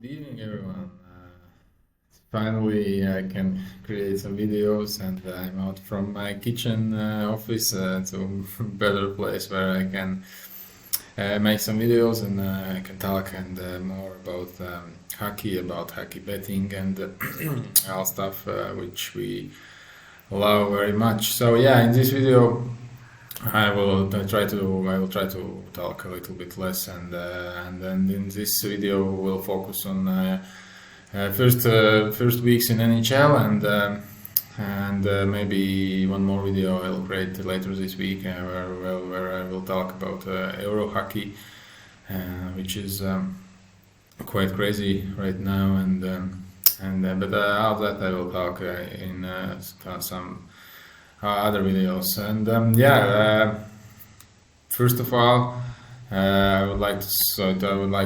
Good evening, everyone. Finally, I can create some videos, and I'm out from my kitchen office to a better place where I can make some videos and I can talk and more about about hockey betting, and all stuff which we love very much. So yeah, in this video, I will try to talk a little bit less, and then in this video we'll focus on first weeks in NHL, and maybe one more video I'll create later this week where I will talk about Euro hockey, which is quite crazy right now, but all that I will talk in some other videos. And first of all, I would like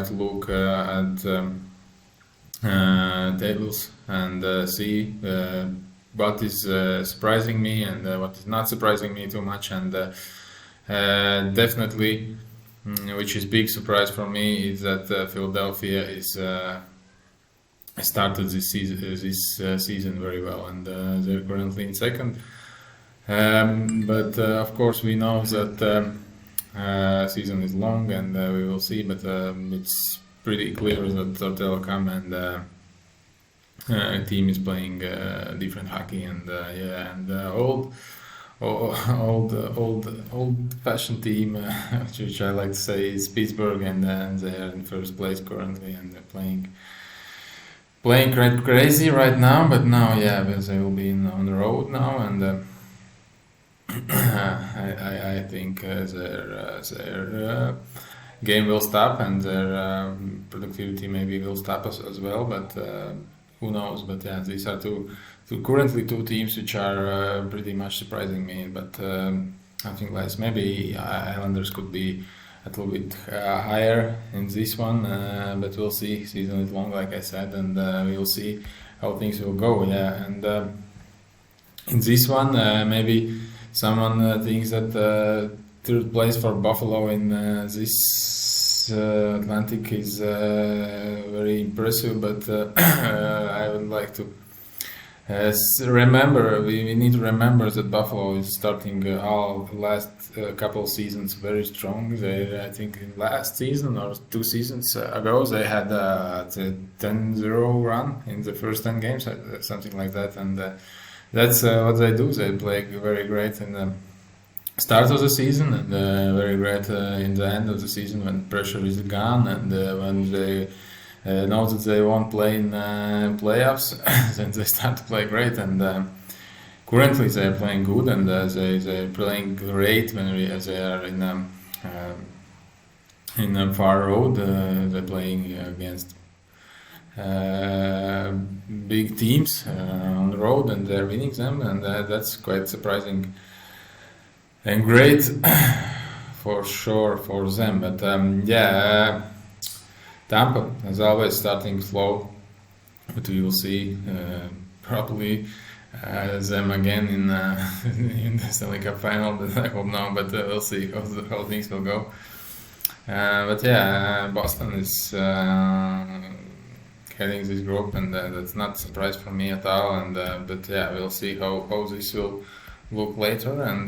to look at tables and see what is surprising me and what is not surprising me too much, and definitely, which is big surprise for me, is that Philadelphia is started this season very well, and they're currently in second. But of course, we know that season is long, and we will see. But it's pretty clear that Telecom and team is playing different hockey, and old-fashioned team, which I like to say is Pittsburgh, and they are in first place currently, and they're playing quite crazy right now. But now, yeah, they will be on the road now, and. I think their game will stop, and their productivity maybe will stop as well, but who knows. But yeah, these are currently two teams which are pretty much surprising me, but I think less. Maybe Islanders could be a little bit higher in this one, but we'll see. Season is long, like I said, and we'll see how things will go. Yeah, and in this one, maybe someone thinks that third place for Buffalo in this Atlantic is very impressive, but I would like to remember. We need to remember that Buffalo is starting all last couple seasons very strong. I think in last season or 2 seasons ago, they had a 10-0 run in the first 10 games, something like that, and. That's what they do. They play very great in the start of the season, and very great in the end of the season when pressure is gone, and when they know that they won't play in playoffs, then they start to play great. And currently they are playing good, and they're playing great when they are in a far road. They're playing against big teams on the road, and they're winning them, and that's quite surprising and great for sure for them. But Tampa as always starting slow, but we will see probably them again in in the Stanley Cup final. But I hope no, but we'll see how things will go. Boston is heading this group, and that's not a surprise for me at all. And but yeah, we'll see how this will look later. And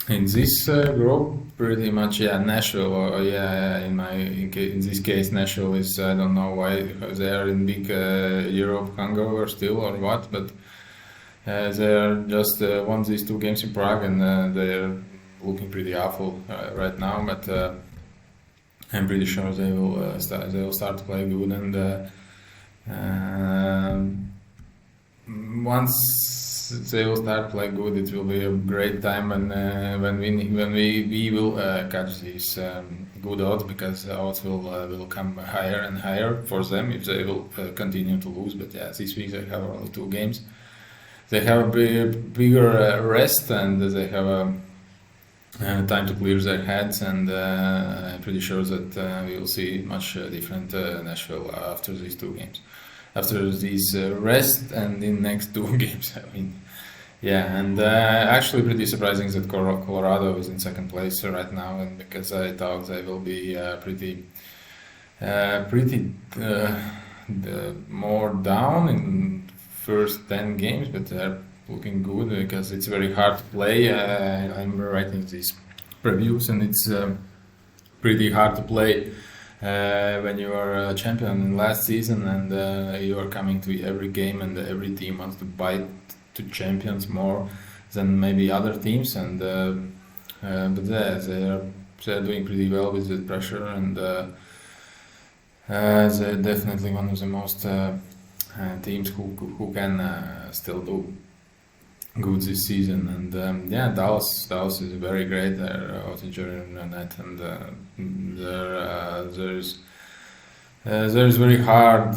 in this group, pretty much, yeah, Nashville. In this case, Nashville is, I don't know why they are in big Europe hangover still or what, but they are just won these 2 games in Prague, and they are looking pretty awful right now. But I'm pretty sure they will start to play good, and once they will start to play good, it will be a great time when we will catch these good odds, because odds will come higher and higher for them if they will continue to lose. But yeah, this week they have only 2 games. They have a bigger rest, and they have a time to clear their heads, and I'm pretty sure that we will see much different Nashville after these 2 games, after this rest, and in next 2 games. I mean, yeah, and actually pretty surprising that Colorado is in second place right now, and because I thought they will be pretty pretty more down in first 10 games, but they're looking good because it's very hard to play. I'm writing these previews, and it's pretty hard to play when you are a champion in last season, and you are coming to every game, and every team wants to bite to champions more than maybe other teams, and but they're doing pretty well with the pressure, and they're definitely one of the most teams who can still do good this season. And yeah, Dallas is very great. They're Oettinger and net, and there's very hard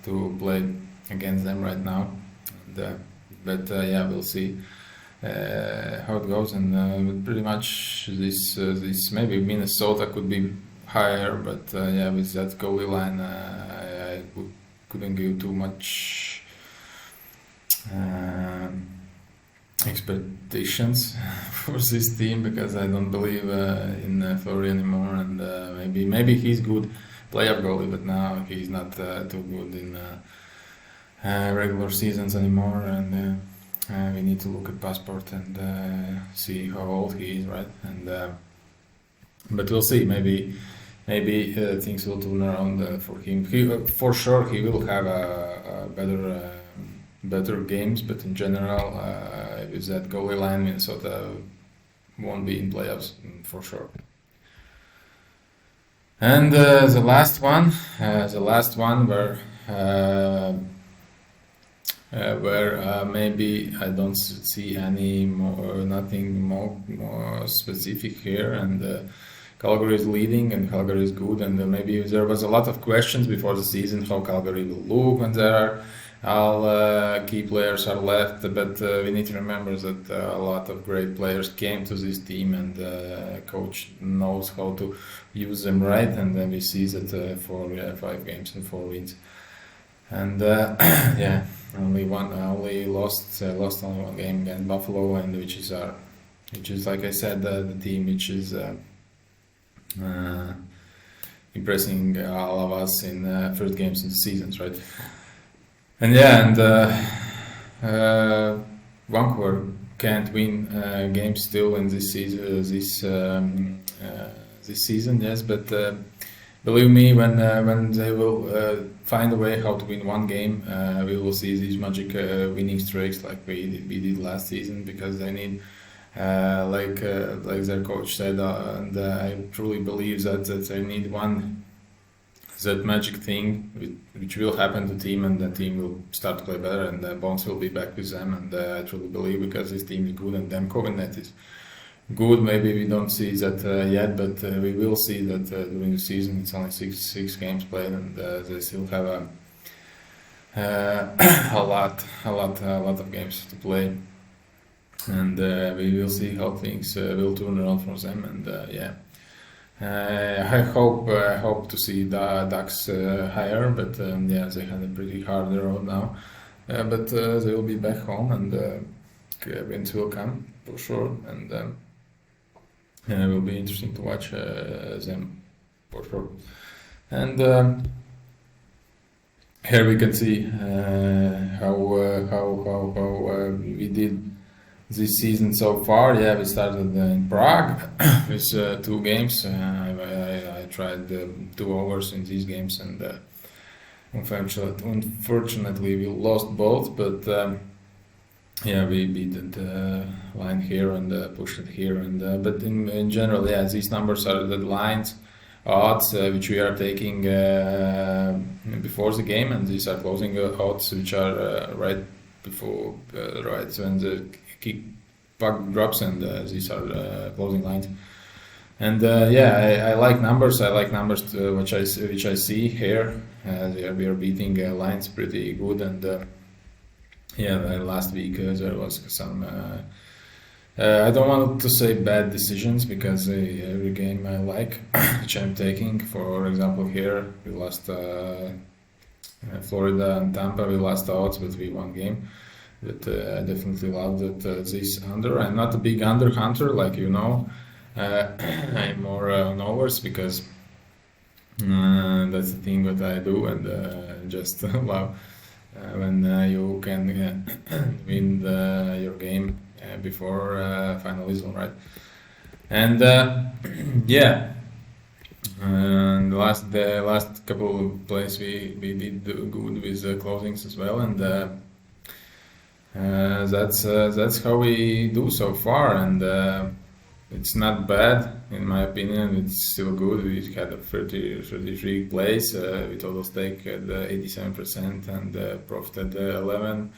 to play against them right now. And, but yeah, we'll see how it goes. And pretty much this maybe Minnesota could be higher, but yeah, with that goalie line, I couldn't give too much expectations for this team, because I don't believe in Fleury anymore, and maybe he's good playoff goalie, but now he's not too good in regular seasons anymore, and we need to look at passport and see how old he is, right? And but we'll see. Maybe things will turn around for him. For sure, he will have a better games, but in general, with that goalie line, Minnesota won't be in playoffs for sure. And the last one where maybe I don't see nothing more specific here, and Calgary is leading, and Calgary is good, and maybe there was a lot of questions before the season how Calgary will look when there are all key players are left, but we need to remember that a lot of great players came to this team, and coach knows how to use them right, and then we see that for 5 games and 4 wins, and yeah, only lost only one game against Buffalo, and which is like I said, the team which is impressing all of us in first games in the seasons, right? And yeah, and Vancouver can't win games still in this season. This season, yes, but believe me, when they will find a way how to win one game, we will see these magic winning streaks like we did last season, because they need. Like their coach said, and I truly believe that they need that magic thing which will happen to the team, and the team will start to play better, and Bones will be back with them, and I truly believe, because this team is good, and Demko net is good. Maybe we don't see that yet, but we will see that during the season. It's only six games played, and they still have a lot of games to play. And we will see how things will turn around for them, and yeah, I hope to see the Ducks higher, but yeah, they had a pretty hard road now, but they will be back home, and wins will come for sure, and it will be interesting to watch them for sure. And here we can see how we did this season so far. Yeah, we started in Prague with 2 games. I tried 2 overs in these games, and unfortunately we lost both, but yeah, we beat the line here and pushed it here, and but in general, yeah, these numbers are the lines odds which we are taking before the game, and these are closing odds which are right before right when the kick puck drops, and these are closing lines. And yeah, I like numbers. I like numbers which I see here. We are beating lines pretty good, and yeah, last week there was some. I don't want to say bad decisions, because every game I like, which I'm taking. For example, here we lost Florida and Tampa. We lost odds, but we won game. But I definitely love that this under. I'm not a big under hunter, like you know. I'm more on overs, because That's the thing what I do, and just love when you can win your game before final whistle, right? And yeah, and the last couple of plays we did good with closings as well, and that's how we do so far, and it's not bad in my opinion. It's still good. We had a 33 plays. We total stake at 87% and profited 11,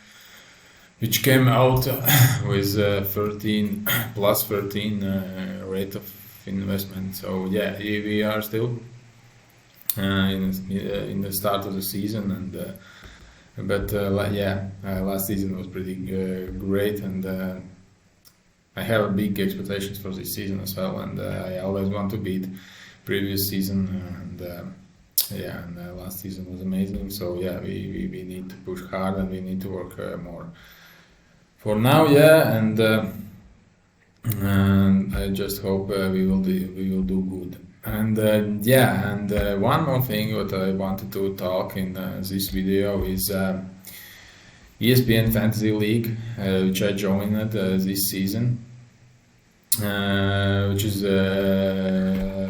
which came out with 13 plus 13 rate of investment. So yeah, we are still in the start of the season, and but last season was pretty great, and I have big expectations for this season as well, and I always want to beat previous season, and last season was amazing. So yeah, we need to push hard and we need to work more. For now, yeah, and I just hope we will do good. And one more thing what I wanted to talk in this video is ESPN Fantasy League, which I joined this season, which is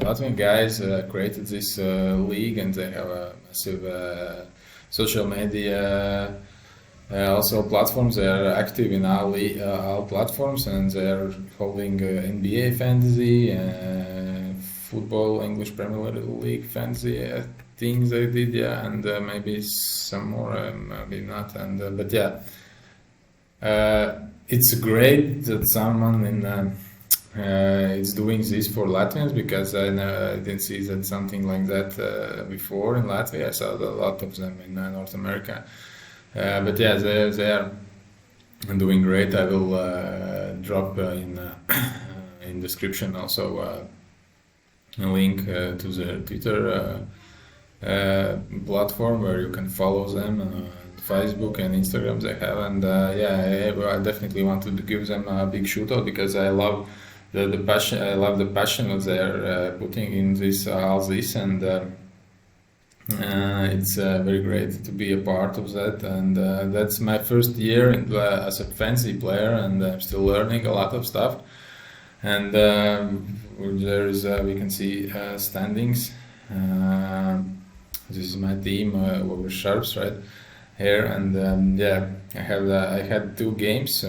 Latvian guys created this league, and they have a massive social media. Also platforms. They are active in all platforms, and they are holding NBA fantasy, football, English Premier League fantasy things they did, yeah, and maybe some more, maybe not, and but yeah, it's great that someone in is doing this for Latvians, because I didn't see that something like that before in Latvia. I saw a lot of them in North America. But yeah, they are doing great. I will drop in description also a link to the Twitter platform where you can follow them. Facebook and Instagram they have, and I definitely want to give them a big shout out, because I love the passion. I love the passion that they are putting in this all this, and it's very great to be a part of that, and that's my first year as a fantasy player, and I'm still learning a lot of stuff. And there is we can see standings. This is my team over sharps right here, and I had 2 games.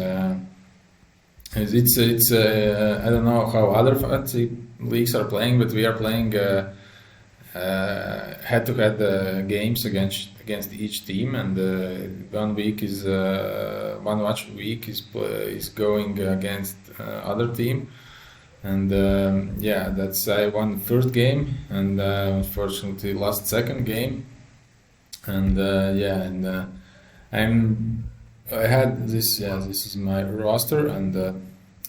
It's I don't know how other fantasy leagues are playing, but we are playing head-to-head games against each team, and one watch week is going against other team, and that's I won the first game, and unfortunately lost second game, and I had this. Yeah, this is my roster, and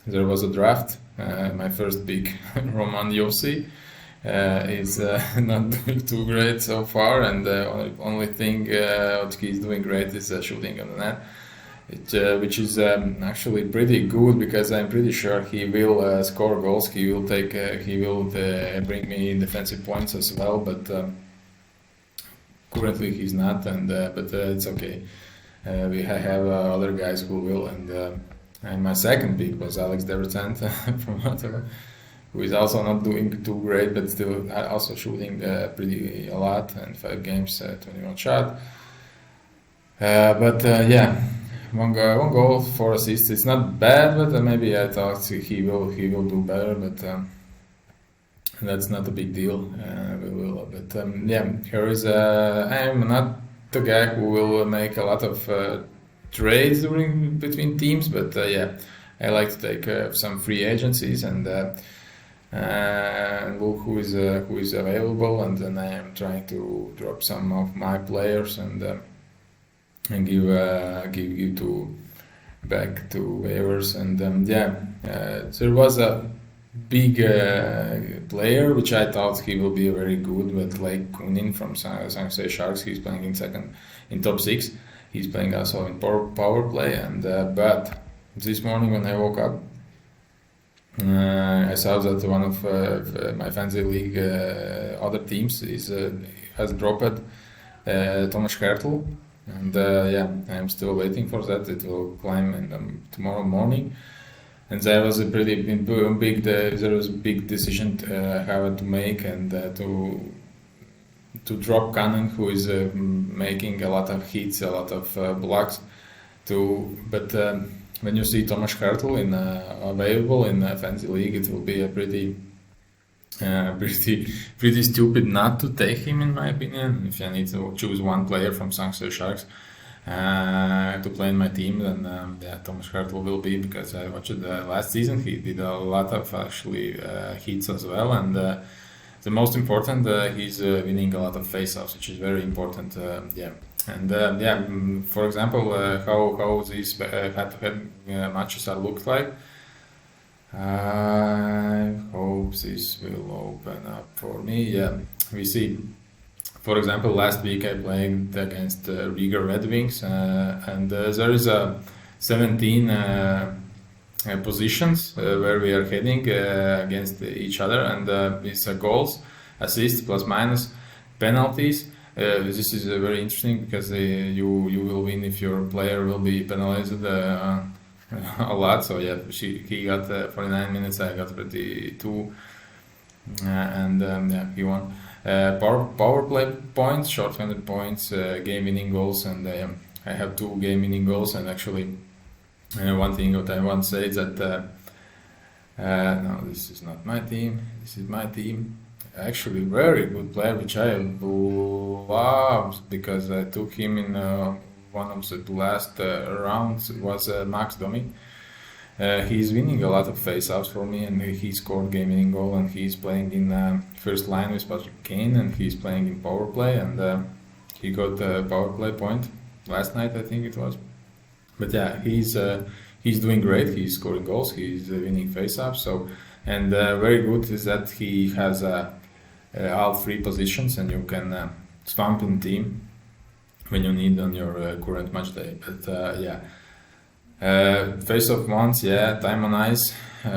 there was a draft. My first pick, Roman Yossi, is not doing too great so far, and the only thing what he's doing great is shooting on the net, which is actually pretty good, because I'm pretty sure he will score goals. He will bring me defensive points as well, but currently he's not, and but it's okay. I have other guys who will, and my second pick was Alex Devertant from Ottawa, who is also not doing too great, but still also shooting pretty a lot, and 5 games, 21 shot. One goal, 4 assists. It's not bad, but maybe I thought he will do better, but that's not a big deal. We will, but here is I am not the guy who will make a lot of trades between teams, but I like to take some free agencies and look who is available, and then I am trying to drop some of my players and give back to waivers, and there was a big player which I thought he will be very good, but like Kunin from San Jose Sharks, he's playing in top 6. He's playing also in power play, and but this morning when I woke up, I saw that one of my fantasy league other teams is has dropped Thomas Hertel, and yeah, I'm still waiting for that. It will climb in tomorrow morning, and there was a pretty big there was a big decision how to make and to drop Cannon, who is making a lot of hits, a lot of blocks. But when you see Thomas Hertel available in fantasy league, it will be a pretty stupid not to take him, in my opinion. If I need to choose one player from Sanctuary Sharks to play in my team, then yeah, Thomas Hertel will be, because I watched last season. He did a lot of actually hits as well, and the most important, he's winning a lot of face-offs, which is very important. Yeah. And yeah, for example, how these head-to-head matches are looked like. I hope this will open up for me. Yeah, we see. For example, last week I played against Riga Red Wings, and there is a 17 positions where we are heading against each other, and it's goals, assists, plus minus, penalties. This is very interesting because you will win if your player will be penalized a lot. So yeah, he got 49 minutes, I got 32, and yeah, he won. Power play points, short-handed points, game-winning goals, and I have 2 game-winning goals. And actually, one thing that I want to say is that no, this is not my team. This is my team. Actually, very good player, which I loved because I took him in one of the last rounds. It was Max Domi. He's winning a lot of face-offs for me, and he scored game-winning goal, and he's playing in first line with Patrick Kane, and he's playing in power play, and he got a power play point last night, I think it was. But yeah, he's doing great. He's scoring goals. He's winning face-offs. So, and very good is that he has all 3 positions, and you can swamp in team when you need on your current match day. But yeah, face-off ones, yeah, time on ice,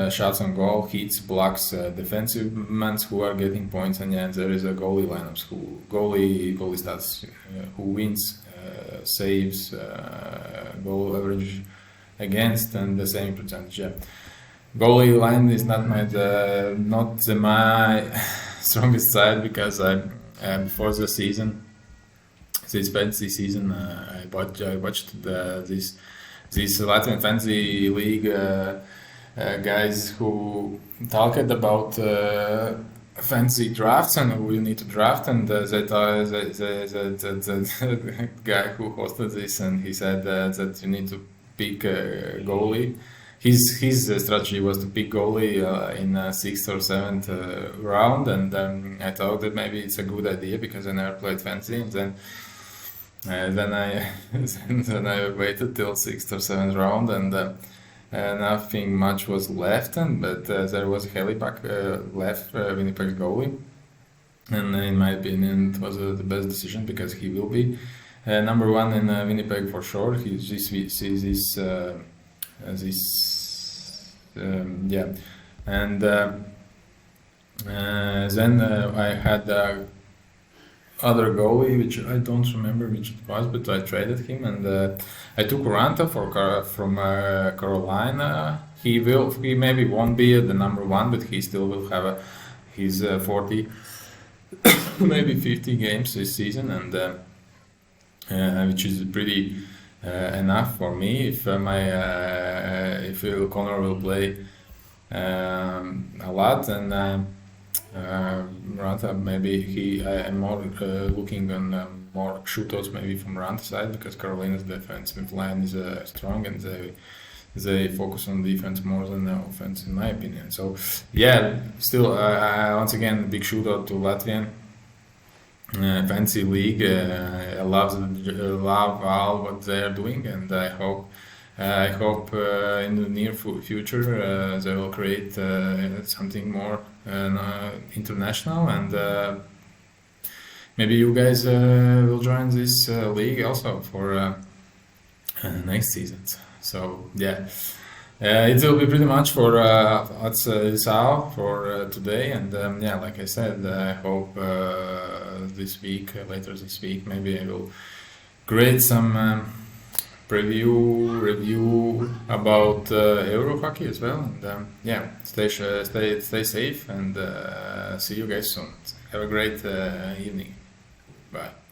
shots on goal, hits, blocks, defensive men who are getting points, and yeah, there is a goalie lineups, goalie stats, who wins, saves, goal average against, and the same percentage. Yeah, goalie line is not my strongest side, because I before the season, this fantasy season, I watched this Latvian Fantasy Liga guys who talked about fantasy drafts and who you need to draft, and the guy who hosted this, and he said that you need to pick a goalie. His strategy was to pick goalie in 6th or 7th round, and I thought that maybe it's a good idea because I never played fantasy, and then I then I waited till 6th or 7th round, and nothing much was left, but there was Helipak left, Winnipeg's goalie, and in my opinion it was the best decision because he will be number 1 in Winnipeg for sure. Yeah, and then I had other goalie, which I don't remember which it was, but I traded him, and I took Ranta from Carolina. He maybe won't be the number 1, but he still will have his 40, maybe 50 games this season, and which is pretty enough for me if if Connor will play a lot, and Ranta, maybe I'm more looking on more shootouts maybe from Ranta's side, because Carolina's defensive line is strong, and they focus on defense more than offense, in my opinion. So yeah, still once again, big shootout to Latvian Fantasy League. I love all what they are doing, and I hope in the near future they will create something more international, and maybe you guys will join this league also for next season. So yeah, It will be pretty much for that's all for today. And yeah, like I said, I hope this week, later this week, maybe I will create some review about Euro hockey as well. And yeah, stay safe, and see you guys soon. Have a great evening. Bye.